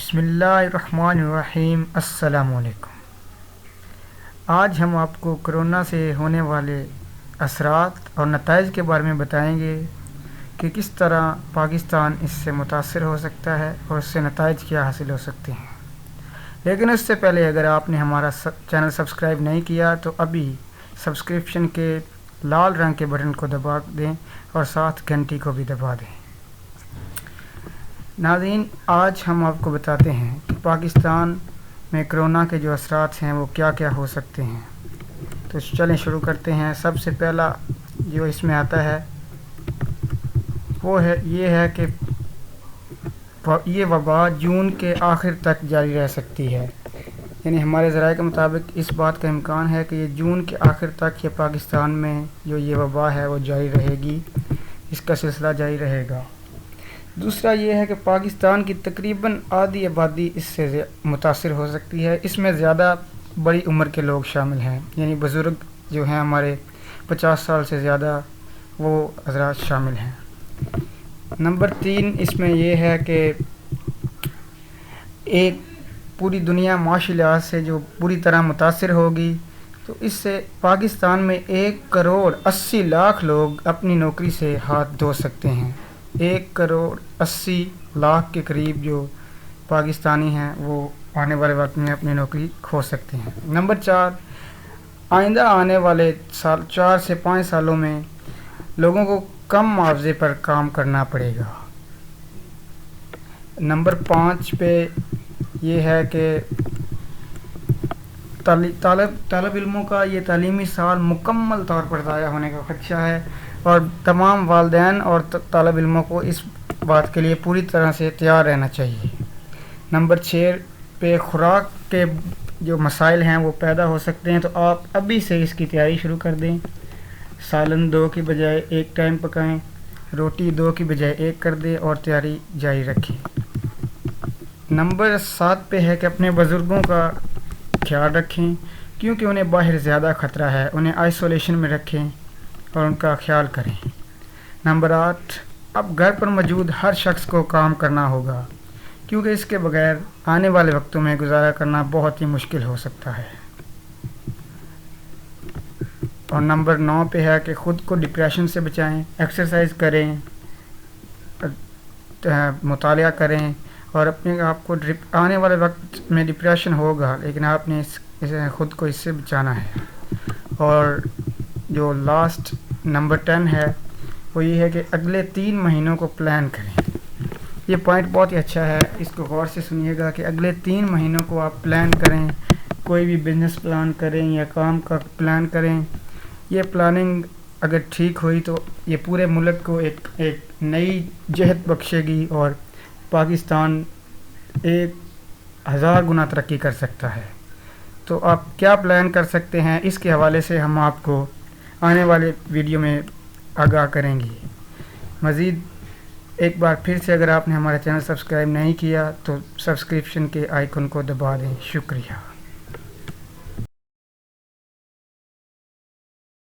بسم اللہ الرحمن الرحیم۔ السلام علیکم۔ آج ہم آپ کو کرونا سے ہونے والے اثرات اور نتائج کے بارے میں بتائیں گے کہ کس طرح پاکستان اس سے متاثر ہو سکتا ہے اور اس سے نتائج کیا حاصل ہو سکتے ہیں۔ لیکن اس سے پہلے اگر آپ نے ہمارا چینل سبسکرائب نہیں کیا تو ابھی سبسکرپشن کے لال رنگ کے بٹن کو دبا دیں اور ساتھ گھنٹی کو بھی دبا دیں۔ ناظرین، آج ہم آپ کو بتاتے ہیں کہ پاکستان میں کرونا کے جو اثرات ہیں وہ کیا کیا ہو سکتے ہیں۔ تو چلیں شروع کرتے ہیں۔ سب سے پہلا جو اس میں آتا ہے وہ یہ ہے کہ یہ وبا جون کے آخر تک جاری رہ سکتی ہے، یعنی ہمارے ذرائع کے مطابق اس بات کا امکان ہے کہ یہ جون کے آخر تک یہ پاکستان میں جو یہ وبا ہے وہ جاری رہے گی، اس کا سلسلہ جاری رہے گا۔ دوسرا یہ ہے کہ پاکستان کی تقریباً آدھی آبادی اس سے متاثر ہو سکتی ہے۔ اس میں زیادہ بڑی عمر کے لوگ شامل ہیں، یعنی بزرگ جو ہیں ہمارے 50 سال سے زیادہ، وہ حضرات شامل ہیں۔ نمبر 3 اس میں یہ ہے کہ ایک پوری دنیا معاشی لحاظ سے جو پوری طرح متاثر ہوگی، تو اس سے پاکستان میں 1,80,00,000 لوگ اپنی نوکری سے ہاتھ دھو سکتے ہیں۔ 1,80,00,000 کے قریب جو پاکستانی ہیں وہ آنے والے وقت میں اپنی نوکری کھو سکتے ہیں۔ نمبر 4، آئندہ آنے والے 4 سے 5 سالوں میں لوگوں کو کم معاوضے پر کام کرنا پڑے گا۔ نمبر 5 پہ یہ ہے کہ طالب علموں کا یہ تعلیمی سال مکمل طور پر ضائع ہونے کا خدشہ ہے، اور تمام والدین اور طالب علموں کو اس بات کے لیے پوری طرح سے تیار رہنا چاہیے۔ نمبر 6 پہ خوراک کے جو مسائل ہیں وہ پیدا ہو سکتے ہیں، تو آپ ابھی سے اس کی تیاری شروع کر دیں۔ سالن 2 کی بجائے 1 ٹائم پکائیں، روٹی 2 کی بجائے 1 کر دیں اور تیاری جاری رکھیں۔ نمبر 7 پہ ہے کہ اپنے بزرگوں کا خیال رکھیں، کیونکہ انہیں باہر زیادہ خطرہ ہے، انہیں آئسولیشن میں رکھیں اور ان کا خیال کریں۔ نمبر 8، اب گھر پر موجود ہر شخص کو کام کرنا ہوگا، کیونکہ اس کے بغیر آنے والے وقتوں میں گزارا کرنا بہت ہی مشکل ہو سکتا ہے۔ اور نمبر 9 پہ ہے کہ خود کو ڈپریشن سے بچائیں، ایکسرسائز کریں، مطالعہ کریں، اور اپنے آپ کو آنے والے وقت میں ڈپریشن ہوگا، لیکن آپ نے خود کو اس سے بچانا ہے۔ اور جو لاسٹ نمبر 10 ہے وہ یہ ہے کہ اگلے 3 مہینوں کو پلان کریں۔ یہ پوائنٹ بہت ہی اچھا ہے، اس کو غور سے سنیے گا کہ اگلے 3 مہینوں کو آپ پلان کریں، کوئی بھی بزنس پلان کریں یا کام کا پلان کریں۔ یہ پلاننگ اگر ٹھیک ہوئی تو یہ پورے ملک کو ایک نئی جہت بخشے گی، اور پاکستان 1000 گنا ترقی کر سکتا ہے۔ تو آپ کیا پلان کر سکتے ہیں، اس کے حوالے سے ہم آپ کو آنے والے ویڈیو میں آگاہ کریں گے۔ مزید ایک بار پھر سے اگر آپ نے ہمارا چینل سبسکرائب نہیں کیا تو سبسکرپشن کے آئیکن کو دبا دیں۔ شکریہ۔